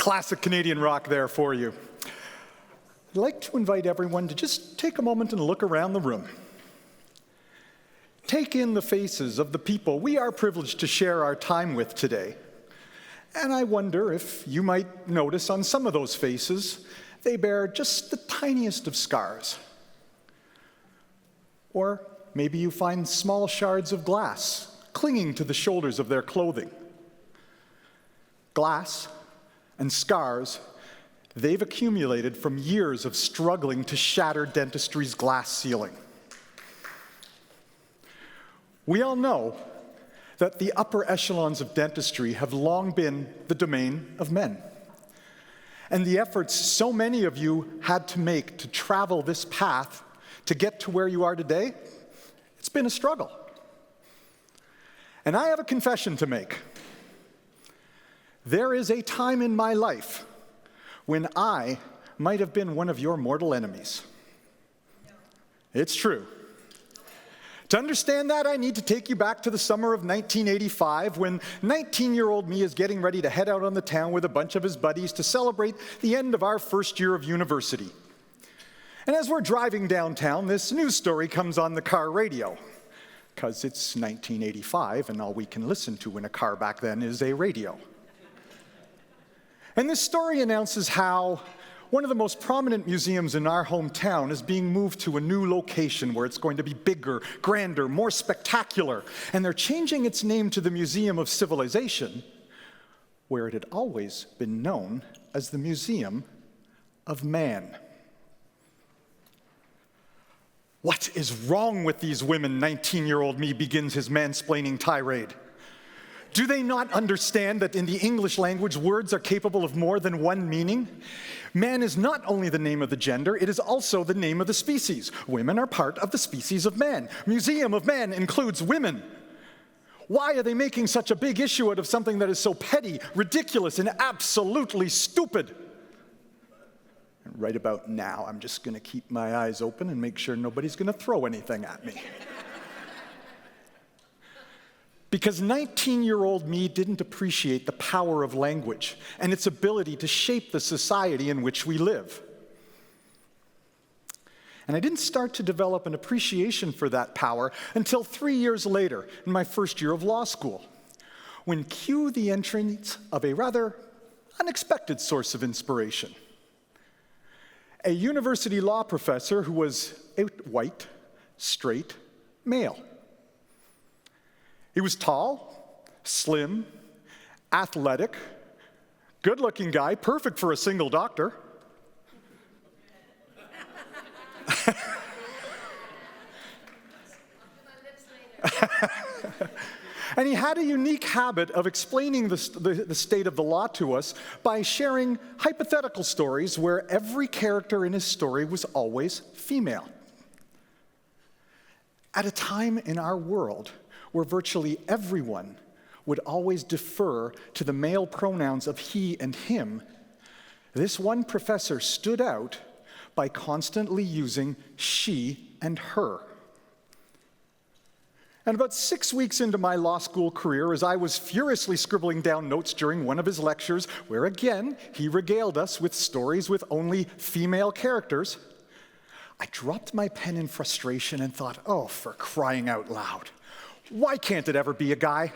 Classic Canadian rock there for you. I'd like to invite everyone to just take a moment and look around the room. Take in the faces of the people we are privileged to share our time with today. And I wonder if you might notice on some of those faces, they bear just the tiniest of scars. Or maybe you find small shards of glass clinging to the shoulders of their clothing. Glass and scars, they've accumulated from years of struggling to shatter dentistry's glass ceiling. We all know that the upper echelons of dentistry have long been the domain of men. And the efforts so many of you had to make to travel this path to get to where you are today, it's been a struggle. And I have a confession to make. There is a time in my life when I might have been one of your mortal enemies. It's true. To understand that, I need to take you back to the summer of 1985 when 19-year-old me is getting ready to head out on the town with a bunch of his buddies to celebrate the end of our first year of university. And as we're driving downtown, this news story comes on the car radio, because it's 1985 and all we can listen to in a car back then is a radio. And this story announces how one of the most prominent museums in our hometown is being moved to a new location where it's going to be bigger, grander, more spectacular. And they're changing its name to the Museum of Civilization, where it had always been known as the Museum of Man. What is wrong with these women? 19-year-old me begins his mansplaining tirade. Do they not understand that in the English language, words are capable of more than one meaning? Man is not only the name of the gender, it is also the name of the species. Women are part of the species of man. Museum of Man includes women. Why are they making such a big issue out of something that is so petty, ridiculous, and absolutely stupid? And right about now, I'm just going to keep my eyes open and make sure nobody's going to throw anything at me. Because 19-year-old me didn't appreciate the power of language and its ability to shape the society in which we live. And I didn't start to develop an appreciation for that power until 3 years later in my first year of law school, when cue the entrance of a rather unexpected source of inspiration. A university law professor who was a white, straight male. He was tall, slim, athletic, good-looking guy, perfect for a single doctor. And he had a unique habit of explaining the state of the law to us by sharing hypothetical stories where every character in his story was always female. At a time in our world where virtually everyone would always defer to the male pronouns of he and him, this one professor stood out by constantly using she and her. And about 6 weeks into my law school career, as I was furiously scribbling down notes during one of his lectures, where again, he regaled us with stories with only female characters, I dropped my pen in frustration and thought, oh, for crying out loud, why can't it ever be a guy?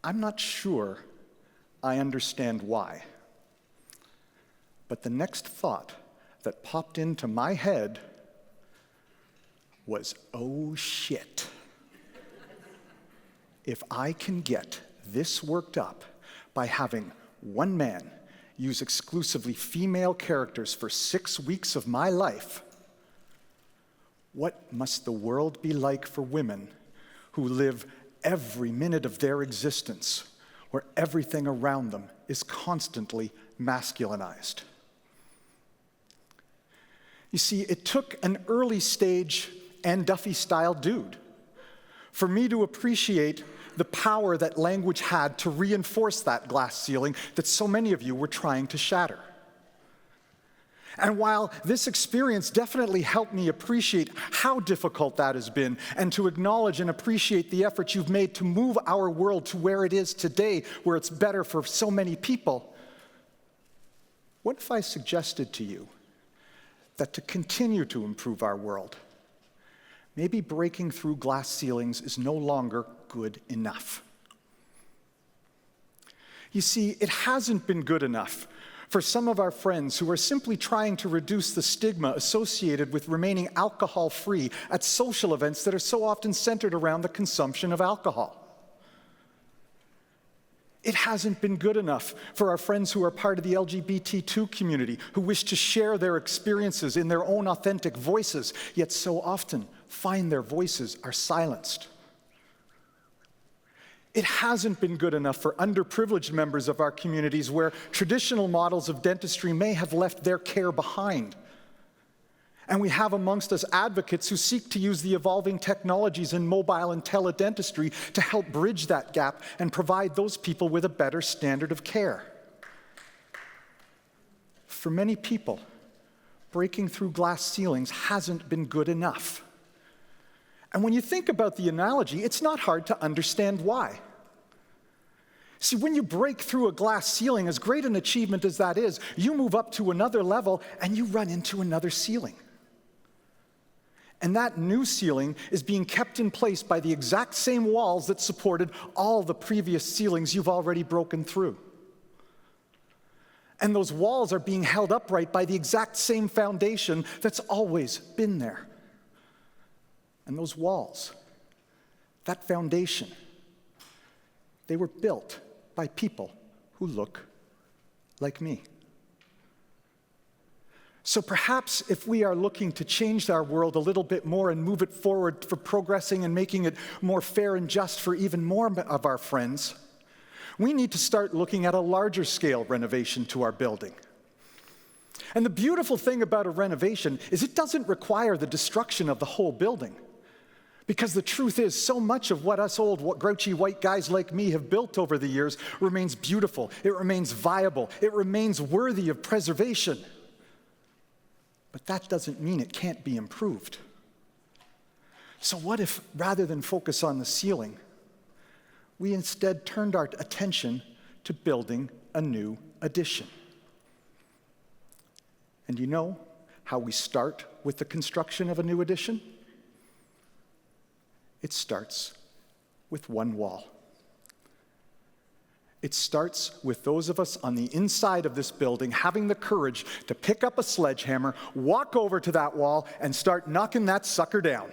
I'm not sure I understand why. But the next thought that popped into my head was, oh shit. If I can get this worked up by having one man use exclusively female characters for 6 weeks of my life, what must the world be like for women who live every minute of their existence where everything around them is constantly masculinized? You see, it took an early stage Anne Duffy-style dude for me to appreciate the power that language had to reinforce that glass ceiling that so many of you were trying to shatter. And while this experience definitely helped me appreciate how difficult that has been and to acknowledge and appreciate the efforts you've made to move our world to where it is today, where it's better for so many people, what if I suggested to you that to continue to improve our world, maybe breaking through glass ceilings is no longer good enough? You see, it hasn't been good enough for some of our friends who are simply trying to reduce the stigma associated with remaining alcohol-free at social events that are so often centered around the consumption of alcohol. It hasn't been good enough for our friends who are part of the LGBT2 community, who wish to share their experiences in their own authentic voices, yet so often find their voices are silenced. It hasn't been good enough for underprivileged members of our communities where traditional models of dentistry may have left their care behind. And we have amongst us advocates who seek to use the evolving technologies in mobile and teledentistry to help bridge that gap and provide those people with a better standard of care. For many people, breaking through glass ceilings hasn't been good enough. And when you think about the analogy, it's not hard to understand why. See, when you break through a glass ceiling, as great an achievement as that is, you move up to another level and you run into another ceiling. And that new ceiling is being kept in place by the exact same walls that supported all the previous ceilings you've already broken through. And those walls are being held upright by the exact same foundation that's always been there. And those walls, that foundation, they were built by people who look like me. So perhaps if we are looking to change our world a little bit more and move it forward for progressing and making it more fair and just for even more of our friends, we need to start looking at a larger scale renovation to our building. And the beautiful thing about a renovation is it doesn't require the destruction of the whole building. Because the truth is, so much of what us old, grouchy white guys like me have built over the years remains beautiful, it remains viable, it remains worthy of preservation. But that doesn't mean it can't be improved. So what if, rather than focus on the ceiling, we instead turned our attention to building a new addition? And you know how we start with the construction of a new addition? It starts with one wall. It starts with those of us on the inside of this building having the courage to pick up a sledgehammer, walk over to that wall, and start knocking that sucker down.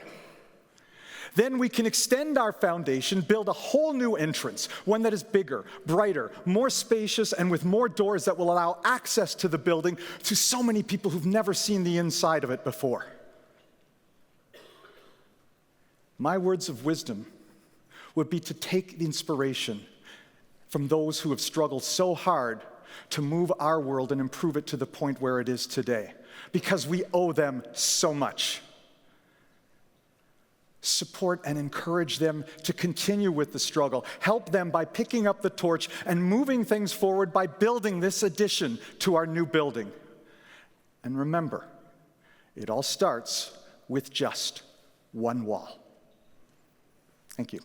Then we can extend our foundation, build a whole new entrance, one that is bigger, brighter, more spacious, and with more doors that will allow access to the building to so many people who've never seen the inside of it before. My words of wisdom would be to take the inspiration from those who have struggled so hard to move our world and improve it to the point where it is today, because we owe them so much. Support and encourage them to continue with the struggle. Help them by picking up the torch and moving things forward by building this addition to our new building. And remember, it all starts with just one wall. Thank you.